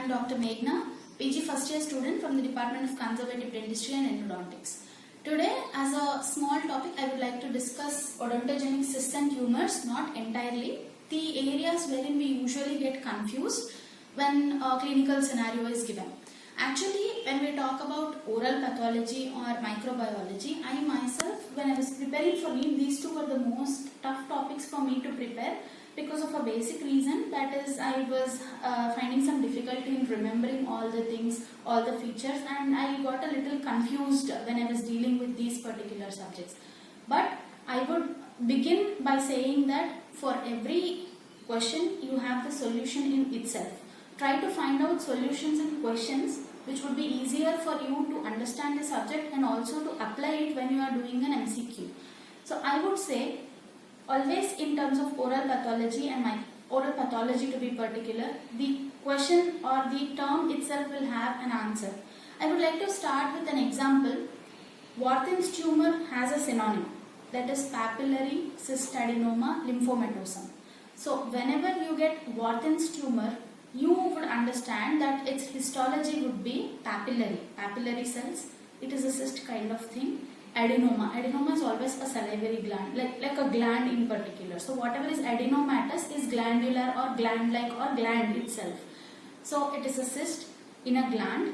am Dr. Meghna, PG first year student from the Department of Conservative Dentistry and Endodontics. Today, as a small topic, I would like to discuss odontogenic cysts and tumors, not entirely, the areas wherein we usually get confused when a clinical scenario is given. Actually, when we talk about oral pathology or microbiology, I myself, when I was preparing for NEET, these two were the most tough topics for me to prepare because of a basic reason, that is I was finding some difficulty in remembering all the things, all the features, and I got a little confused when I was dealing with these particular subjects. But I would begin by saying that for every question you have the solution in itself. Try to find out solutions in questions which would be easier for you to understand the subject and also to apply it when you are doing an MCQ. So I would say always in terms of oral pathology and oral pathology to be particular, the question or the term itself will have an answer. I would like to start with an example. Warthin's tumor has a synonym, that is papillary cystadenoma lymphomatosum. So whenever you get Warthin's tumor, you would understand that its histology would be papillary cells. It is a cyst kind of thing. Adenoma is always a salivary gland, like a gland in particular. So whatever is adenomatous is glandular or gland-like or gland itself. So it is a cyst in a gland.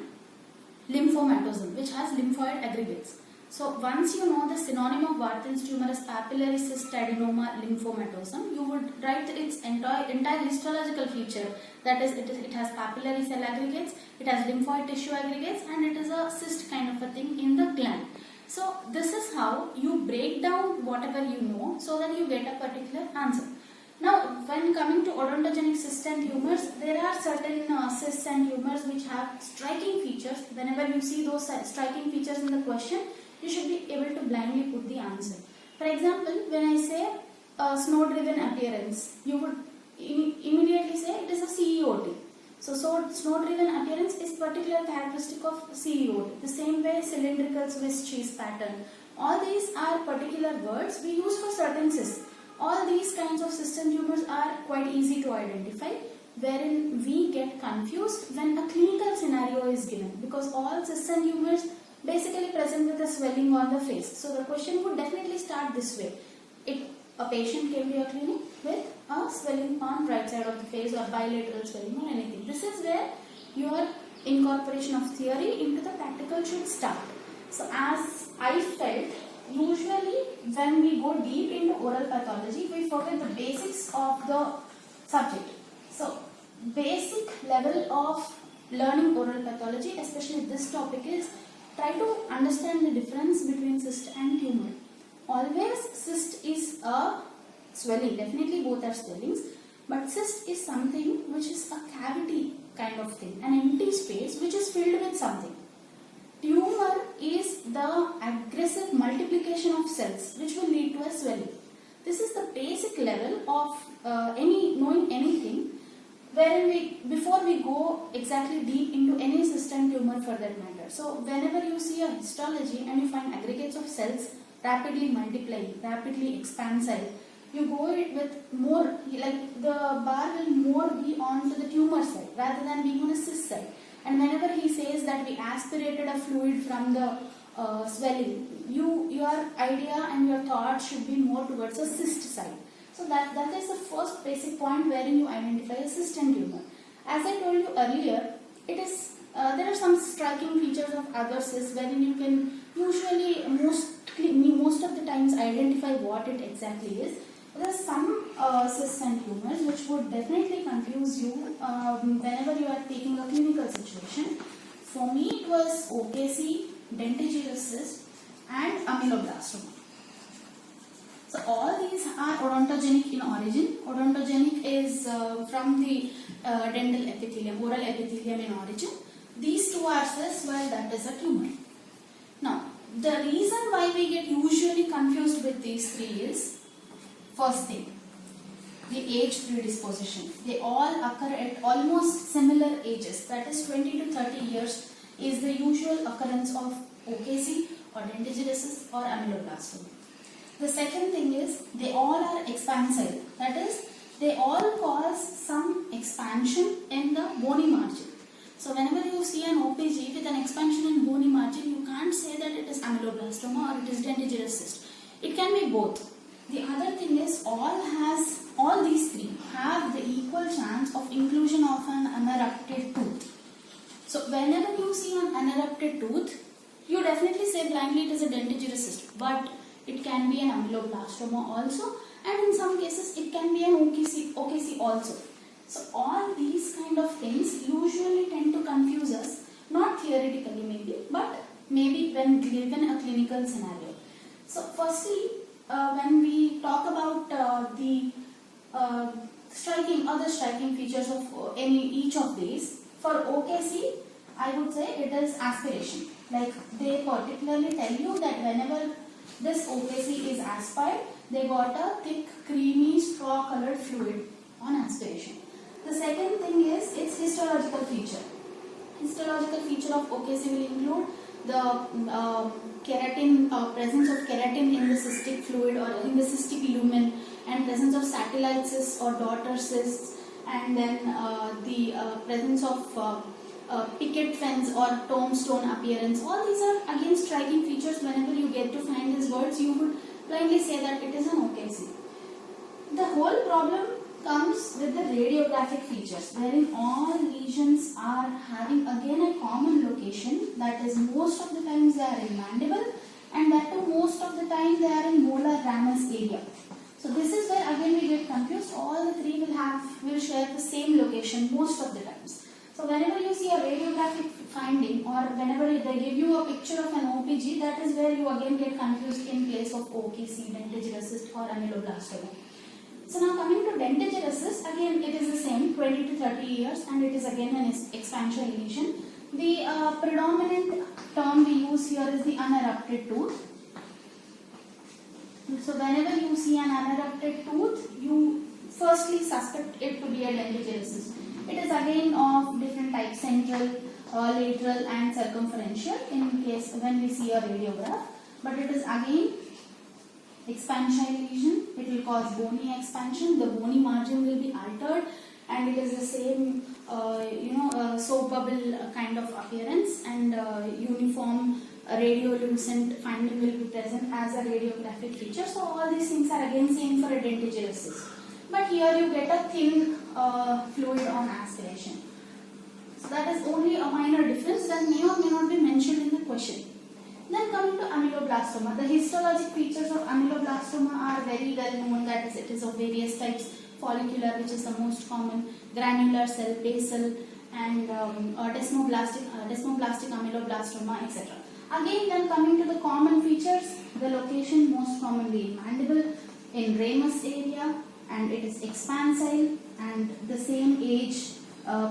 Lymphomatosum, which has lymphoid aggregates. So once you know the synonym of Warthin's tumor as papillary cystadenoma lymphomatosum, you would write its entire histological feature. That is, it has papillary cell aggregates, it has lymphoid tissue aggregates, and it is a cyst kind of a thing in the gland. So this is how you break down whatever you know so that you get a particular answer. Now, when coming to odontogenic cysts and tumors, there are certain cysts and tumors which have striking features. Whenever you see those striking features in the question, you should be able to blindly put the answer. For example, when I say snow-driven appearance, you would immediately say it is a CEOT. So snow-driven appearance is particular characteristic of CEOT. The same way cylindrical Swiss cheese pattern. All these are particular words we use for certain cysts. All these kinds of cysts and tumors are quite easy to identify, wherein we get confused when a clinical scenario is given, because all cysts and tumors basically present with a swelling on the face. So the question would definitely start this way. If a patient came to your clinic with a swelling on right side of the face or bilateral swelling or anything, this is where your incorporation of theory into the practical should start. So as I felt, usually when we go deep into oral pathology, we forget the basics of the subject. So basic level of learning oral pathology, especially this topic, is try to understand the difference between cyst and tumor. Always cyst is a swelling, definitely both are swellings, but cyst is something which is a cavity kind of thing, an empty space which is filled with something. Tumor is the aggressive multiplication of cells which will lead to a swelling. This is the basic level of knowing anything, wherein before we go exactly deep into any cyst and tumor for that matter. So whenever you see a histology and you find aggregates of cells rapidly multiplying, rapidly expansile, you go with more, like the bar will more be on to the tumor side rather than being on a cyst side. And whenever he says that we aspirated a fluid from the swelling, your idea and your thought should be more towards a cyst side. So that is the first basic point wherein you identify a cyst and tumor. As I told you earlier, it is there are some striking features of other cysts wherein you can usually most of the times identify what it exactly is. There are some cysts and tumors which would definitely confuse you whenever you are taking a clinical situation. For me, it was OKC, dentigerous cyst, and ameloblastoma. So all these are odontogenic in origin. Odontogenic is from the dental epithelium, oral epithelium in origin. These two are cysts, while that is a tumor. Now, the reason why we get usually confused with these three is, first thing, the age predisposition. They all occur at almost similar ages, that is 20 to 30 years is the usual occurrence of OKC or dentigerous cyst or ameloblastoma. The second thing is they all are expansile, that is they all cause some expansion in the bony margin. So whenever you see an OPG with an expansion in bony margin, you can't say that it is ameloblastoma or it is dentigerous cyst. It can be both. The other thing is all these three have the equal chance of inclusion of an unerupted tooth. So whenever you see an unerupted tooth, you definitely say blindly it is a dentigerous cyst, but it can be an ameloblastoma also, and in some cases it can be an OKC also. So all these kind of things usually tend to confuse us, not theoretically maybe, but maybe when given a clinical scenario. So firstly, when we talk about the other striking features of each of these, for OKC, I would say it is aspiration. Like they particularly tell you that whenever this OKC is aspired, they got a thick, creamy, straw-colored fluid on aspiration. The second thing is its histological feature. Histological feature of OKC will include the presence of keratin in the cystic fluid or in the cystic lumen, and presence of satellite cysts or daughter cysts, and then the presence of picket fence or tombstone appearance. All these are again striking features. Whenever you get to find these words, you would blindly say that it is an OKC. The whole problem comes with the radiographic features, wherein all lesions are having again a common location, that is most of the times they are in mandible, and that too most of the time they are in molar ramus area. So this is where again we get confused. All the three will share the same location most of the times. So whenever you see a radiographic finding or whenever they give you a picture of an OPG, that is where you again get confused in place of OKC, dentigerous cyst or ameloblastoma. So now coming to dentigerous cyst, again it is the same, 20 to 30 years, and it is again an expansion lesion. The predominant term we use here is the unerupted tooth. So whenever you see an unerupted tooth, you firstly suspect it to be a dentigerous cyst. It is again of different types, central, lateral and circumferential in case when we see a radiograph. But it is again expansion lesion. It will cause bony expansion. The bony margin will be altered, and it is the same soap bubble kind of appearance, and uniform radiolucent finding will be present as a radiographic feature. So all these things are again same for a dentigerous cyst. But here you get a thin fluid on aspiration. So that is only a minor difference that may or may not be mentioned in the question. Then coming to ameloblastoma, the histologic features of ameloblastoma are very well known. That is, it is of various types: follicular, which is the most common, granular cell, basal, and desmoplastic ameloblastoma, etc. Again, then coming to the common features, the location most commonly in mandible, in ramus area, and it is expansile, and the same age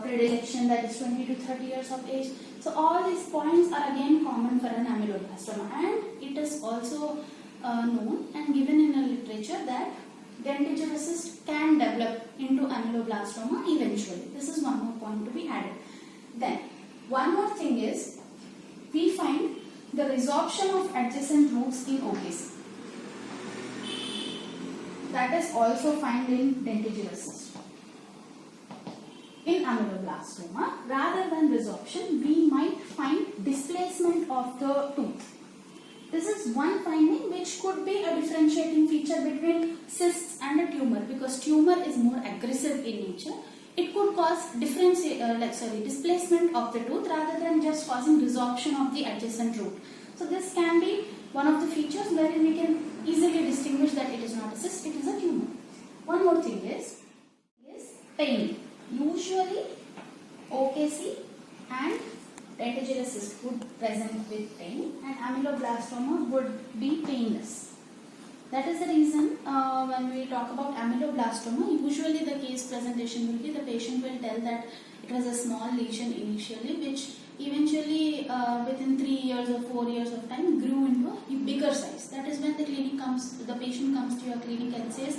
predilection, that is 20 to 30 years of age. So all these points are again common for an ameloblastoma, and it is also known and given in a literature that dentigerous cyst can develop into ameloblastoma eventually. This is one more point to be added. Then one more thing is, we find the resorption of adjacent roots in OKC. That is also found in dentigerous cyst. In ameloblastoma, rather than resorption, we might find displacement of the tooth. This is one finding which could be a differentiating feature between cysts and a tumor, because tumor is more aggressive in nature. It could cause displacement of the tooth rather than just causing resorption of the adjacent root. So this can be one of the features wherein we can easily distinguish that it is not a cyst, it is a tumor. One more thing is pain. Usually OKC and dentigerous cyst would present with pain, and ameloblastoma would be painless. That is the reason when we talk about ameloblastoma, usually the case presentation will be the patient will tell that it was a small lesion initially, which eventually within 3 years or 4 years of time grew into a bigger size. That is when the patient comes to your clinic and says,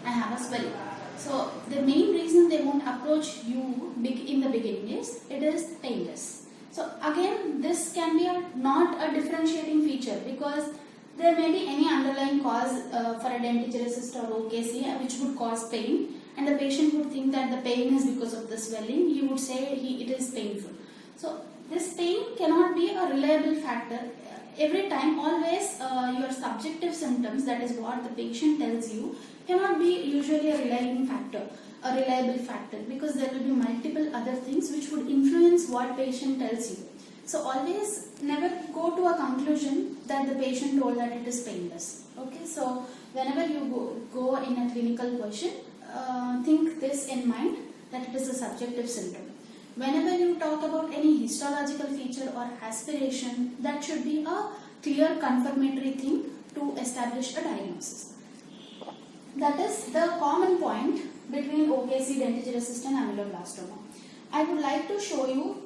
I have a swelling. So the main reason they won't approach you in the beginning is it is painless. So again, this can be not a differentiating feature, because there may be any underlying cause for a dentigerous cyst or OKC which would cause pain, and the patient would think that the pain is because of the swelling. He would say it is painful. So this pain cannot be a reliable factor. Every time, always your subjective symptoms, that is what the patient tells you, cannot be usually a reliable factor, because there will be multiple other things which would influence what patient tells you. So always never go to a conclusion that the patient told that it is painless. Okay, so whenever you go in a clinical question, think this in mind, that it is a subjective symptom. Whenever you talk about any histological feature or aspiration, that should be a clear confirmatory thing to establish a diagnosis. That is the common point between OKC, dentigerous cyst and ameloblastoma. I would like to show you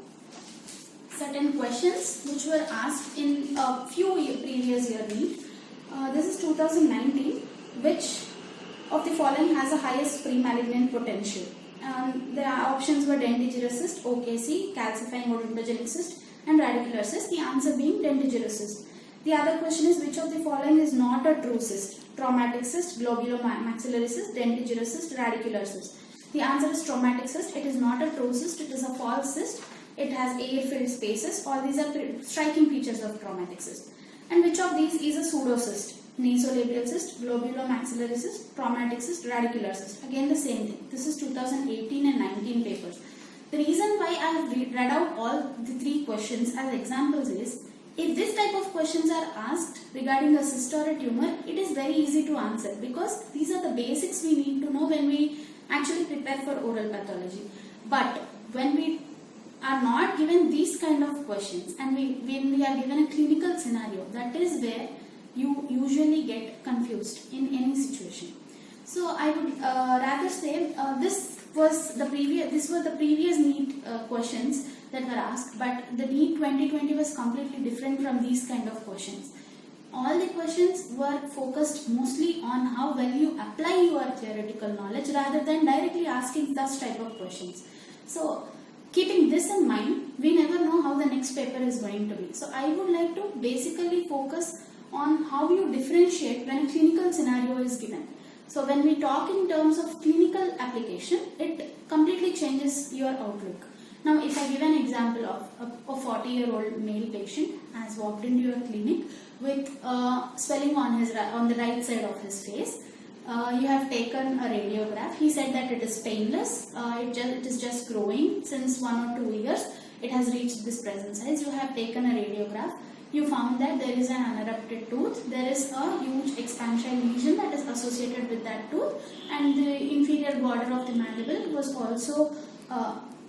certain questions which were asked in a few previous year meet. This is 2019. Which of the following has the highest pre-malignant potential? The options were dentigerous cyst, OKC, calcifying odontogenic cyst and radicular cyst. The answer being dentigerous cyst. The other question is, which of the following is not a true cyst? Traumatic cyst, globulomaxillary cyst, dentigerous cyst, radicular cyst. The answer is traumatic cyst. It is not a true cyst, it is a false cyst. It has air-filled spaces. All these are striking features of traumatic cyst. And which of these is a pseudocyst? Nasolabial cyst, globulomaxillary cyst, traumatic cyst, radicular cyst. Again the same thing. This is 2018 and 19 papers. The reason why I have read out all the three questions as examples is, if this type of questions are asked regarding a cyst or a tumor, it is very easy to answer, because these are the basics we need to know when we actually prepare for oral pathology. But when we are not given these kind of questions and when we are given a clinical scenario, that is where you usually get confused in any situation. So I would rather say this were the previous NEET questions that were asked, but the NEET 2020 was completely different from these kind of questions. All the questions were focused mostly on how well you apply your theoretical knowledge rather than directly asking such type of questions. So keeping this in mind, we never know how the next paper is going to be. So I would like to basically focus on how you differentiate when a clinical scenario is given. So when we talk in terms of clinical application, it completely changes your outlook. Now if I give an example of a 40-year-old male patient has walked into your clinic with swelling on the right side of his face. You have taken a radiograph. He said that it is painless. It is just growing since 1 or 2 years. It has reached this present size. You have taken a radiograph. You found that there is an unerupted tooth. There is a huge expansion lesion that is associated with that tooth, and the inferior border of the mandible was also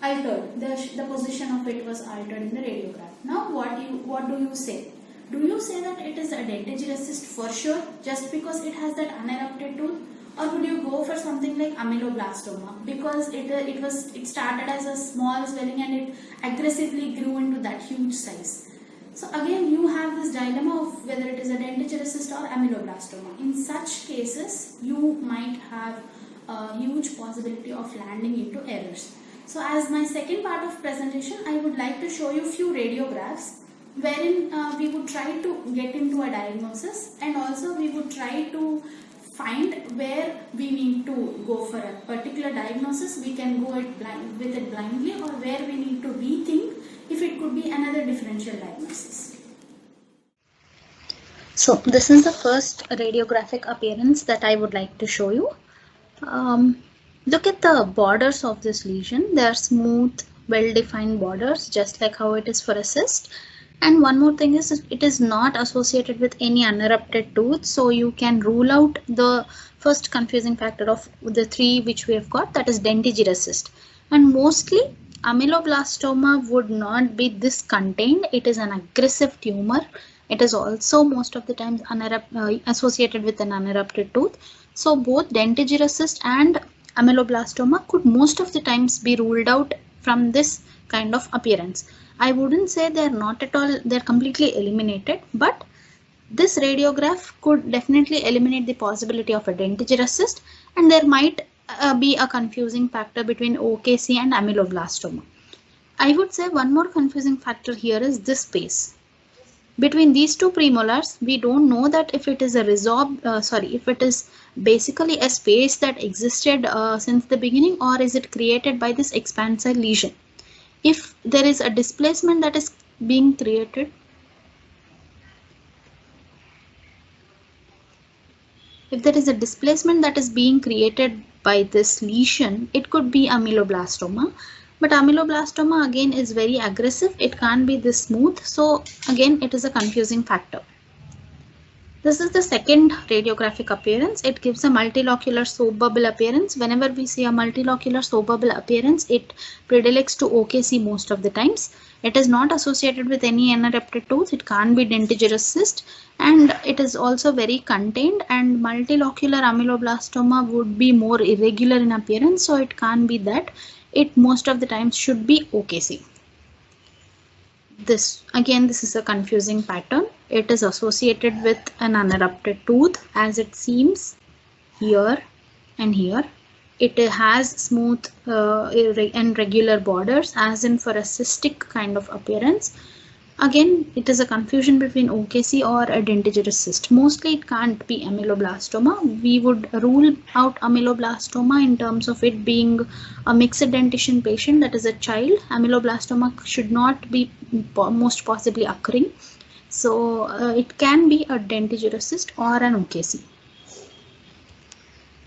altered. The position of it was altered in the radiograph. Now what do you say? Do you say that it is a dentigerous cyst for sure just because it has that unerupted tooth, or would you go for something like ameloblastoma because it started as a small swelling and it aggressively grew into that huge size? So again you have this dilemma of whether it is a dentigerous cyst or ameloblastoma. In such cases you might have a huge possibility of landing into errors. So as my second part of presentation, I would like to show you few radiographs wherein we would try to get into a diagnosis, and also we would try to find where we need to go for a particular diagnosis. We can go with it blindly, or where we need to rethink if it could be another differential diagnosis. So this is the first radiographic appearance that I would like to show you. Look at the borders of this lesion. They are smooth, well-defined borders, just like how it is for a cyst. And one more thing is, it is not associated with any unerupted tooth, so you can rule out the first confusing factor of the three which we have got, that is dentigerous cyst. And mostly ameloblastoma would not be this contained. It is an aggressive tumor. It is also most of the times associated with an unerupted tooth. So both dentigerous cyst and ameloblastoma could most of the times be ruled out from this kind of appearance. I wouldn't say they're not at all, they're completely eliminated, but this radiograph could definitely eliminate the possibility of a dentigerous cyst, and there might be a confusing factor between OKC and ameloblastoma. I would say one more confusing factor here is this space. Between these two premolars, we don't know that if it is if it is basically a space that existed since the beginning, or is it created by this expansor lesion. if there is a displacement that is being created, if there is a displacement that is being created by this lesion, it could be ameloblastoma. But ameloblastoma again is very aggressive. It can't be this smooth. So again, it is a confusing factor. This is the second radiographic appearance. It gives a multilocular soap bubble appearance. Whenever we see a multilocular soap bubble appearance, it predilects to OKC most of the times. It is not associated with any unerupted tooth. It can't be dentigerous cyst, and it is also very contained, and multilocular ameloblastoma would be more irregular in appearance, so it can't be that. It most of the times should be OKC. This is a confusing pattern. It is associated with an unerupted tooth, as it seems here and here. It has smooth and regular borders, as in for a cystic kind of appearance. Again, it is a confusion between OKC or a dentigerous cyst. Mostly it can't be ameloblastoma. We would rule out ameloblastoma in terms of it being a mixed dentition patient, that is a child. Ameloblastoma should not be most possibly occurring. So it can be a dentigerous cyst or an OKC.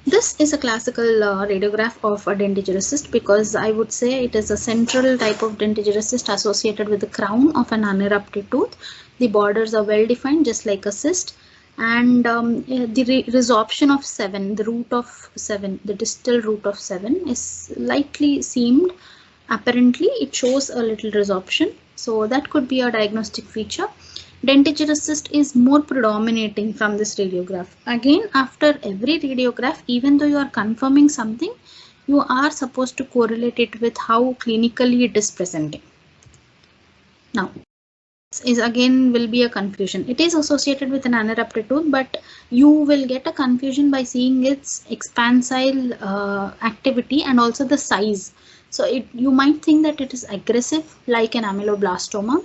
This is a classical radiograph of a dentigerous cyst, because I would say it is a central type of dentigerous cyst associated with the crown of an unerupted tooth. The borders are well defined, just like a cyst, and the resorption of 7, the root of 7, the distal root of 7 is lightly seamed. Apparently, it shows a little resorption, so that could be a diagnostic feature. Dentigerous cyst is more predominating from this radiograph. Again, after every radiograph, even though you are confirming something, you are supposed to correlate it with how clinically it is presenting. Now, this is again will be a confusion. It is associated with an unerupted tooth, but you will get a confusion by seeing its expansile activity and also the size. So you might think that it is aggressive like an ameloblastoma.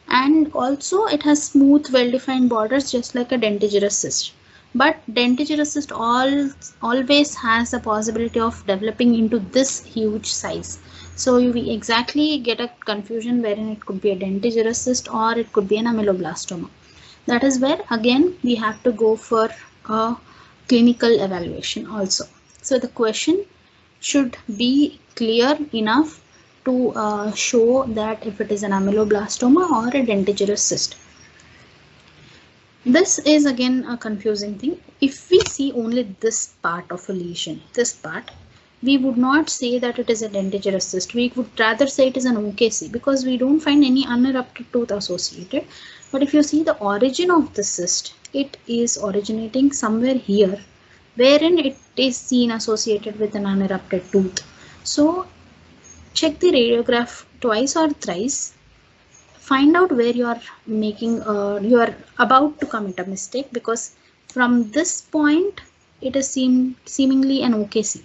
And also it has smooth, well-defined borders, just like a dentigerous cyst. But dentigerous cyst always has a possibility of developing into this huge size. So you exactly get a confusion wherein it could be a dentigerous cyst or it could be an ameloblastoma. That is where again we have to go for a clinical evaluation also. So the question should be clear enough to show that if it is an ameloblastoma or a dentigerous cyst. This is again a confusing thing. If we see only this part of a lesion, this part, we would not say that it is a dentigerous cyst. We would rather say it is an OKC, because we don't find any unerupted tooth associated. But if you see the origin of the cyst, it is originating somewhere here, wherein it is seen associated with an unerupted tooth. So check the radiograph twice or thrice. Find out where you are making, you are about to commit a mistake, because from this point it is seemingly an OKC.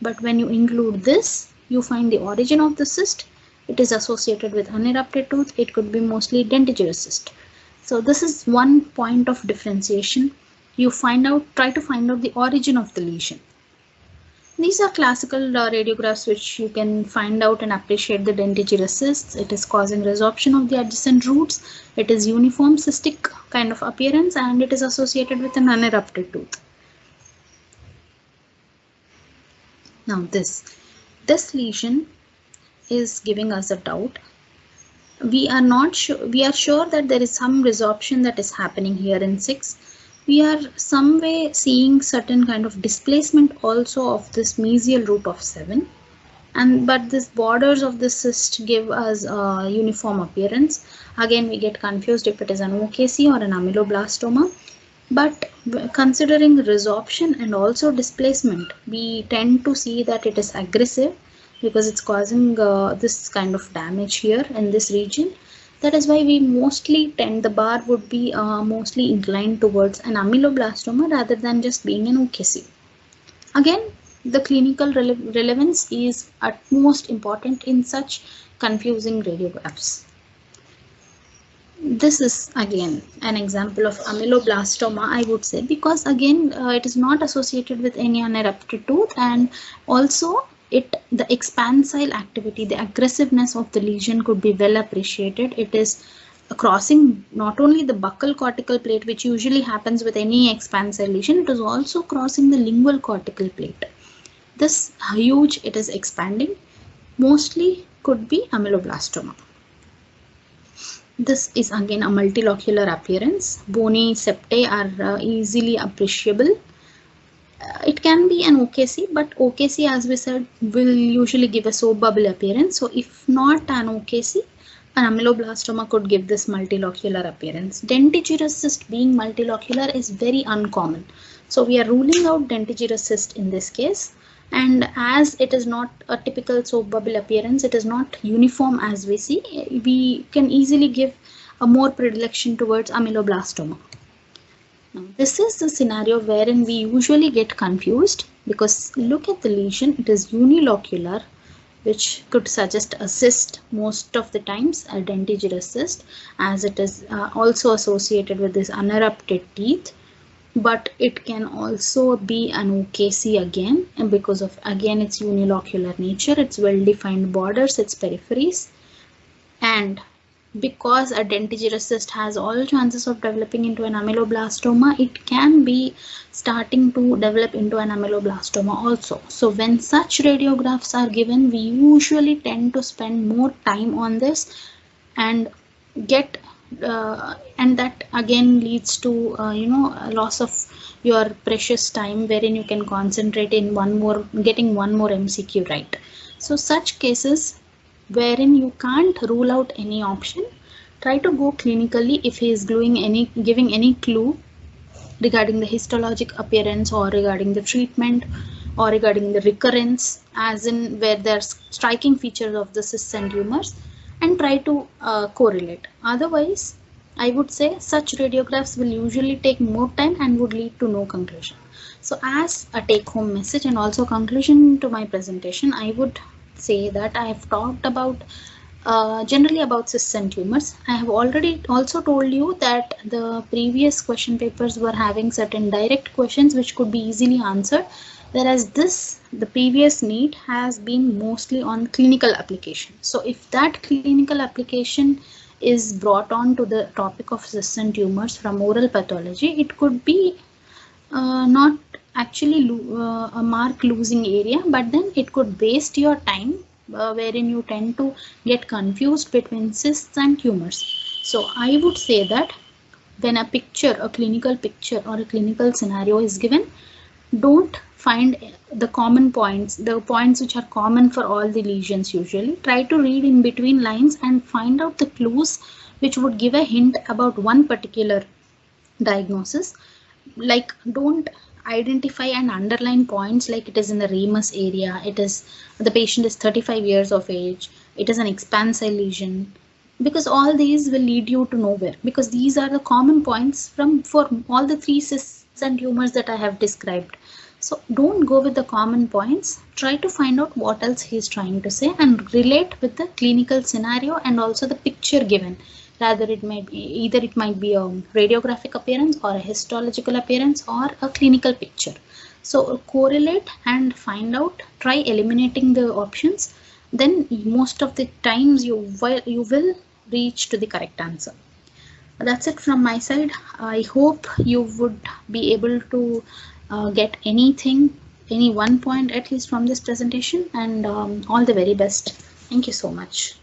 But when you include this, you find the origin of the cyst. It is associated with unerupted tooth. It could be mostly dentigerous cyst. So this is one point of differentiation. You try to find out the origin of the lesion. These are classical radiographs which you can find out and appreciate the dentigerous cysts. It is causing resorption of the adjacent roots. It is uniform cystic kind of appearance, and it is associated with an unerupted tooth. Now this lesion is giving us a doubt. We are not sure. We are sure that there is some resorption that is happening here in 6. We are some way seeing certain kind of displacement also of this mesial root of 7, but this borders of the cyst give us a uniform appearance. Again, we get confused if it is an OKC or an ameloblastoma. But considering resorption and also displacement, we tend to see that it is aggressive, because it's causing this kind of damage here in this region. That is why we mostly the bar would be mostly inclined towards an ameloblastoma rather than just being an OKC. Again, the clinical relevance is at most important in such confusing radiographs. This is again an example of ameloblastoma, I would say, because again it is not associated with any unerupted tooth, and also the expansile activity, the aggressiveness of the lesion could be well appreciated. It is crossing not only the buccal cortical plate, which usually happens with any expansile lesion, it is also crossing the lingual cortical plate. This huge, it is expanding, mostly could be ameloblastoma. This is again a multilocular appearance. Bony septae are easily appreciable. It can be an OKC, but OKC, as we said, will usually give a soap bubble appearance. So if not an OKC, an ameloblastoma could give this multilocular appearance. Dentigerous cyst being multilocular is very uncommon. So we are ruling out dentigerous cyst in this case. And as it is not a typical soap bubble appearance, it is not uniform as we see, we can easily give a more predilection towards ameloblastoma. Now, this is the scenario wherein we usually get confused, because look at the lesion, it is unilocular, which could suggest a cyst most of the times, a dentigerous cyst, as it is also associated with this unerupted teeth. But it can also be an OKC again, and because of again its unilocular nature, its well-defined borders, its peripheries, and because a dentigerous cyst has all chances of developing into an ameloblastoma, it can be starting to develop into an ameloblastoma also. So when such radiographs are given, we usually tend to spend more time on this and get and that again leads to a loss of your precious time, wherein you can concentrate in getting one more MCQ right. So such cases wherein you can't rule out any option, try to go clinically if he is giving any clue regarding the histologic appearance or regarding the treatment or regarding the recurrence, as in where there are striking features of the cysts and tumors, and try to correlate. Otherwise, I would say such radiographs will usually take more time and would lead to no conclusion. So as a take-home message and also conclusion to my presentation, I would say that I have talked about generally about cysts and tumors. I have already also told you that the previous question papers were having certain direct questions which could be easily answered, whereas the previous NEET has been mostly on clinical application. So if that clinical application is brought on to the topic of cysts and tumors from oral pathology, it could be not actually a mark losing area, but then it could waste your time wherein you tend to get confused between cysts and tumors. So I would say that when a clinical picture or a clinical scenario is given, don't find the common points, the points which are common for all the lesions usually. Try to read in between lines and find out the clues which would give a hint about one particular diagnosis. Like, don't identify and underline points like it is in the ramus area, the patient is 35 years of age, it is an expansile lesion, because all these will lead you to nowhere, because these are the common points for all the three cysts and tumors that I have described. So don't go with the common points, try to find out what else he is trying to say and relate with the clinical scenario and also the picture given. Rather it might be a radiographic appearance or a histological appearance or a clinical picture. So correlate and find out, try eliminating the options, then most of the times you will reach to the correct answer. That's it from my side. I hope you would be able to get any one point at least from this presentation, and all the very best. Thank you so much.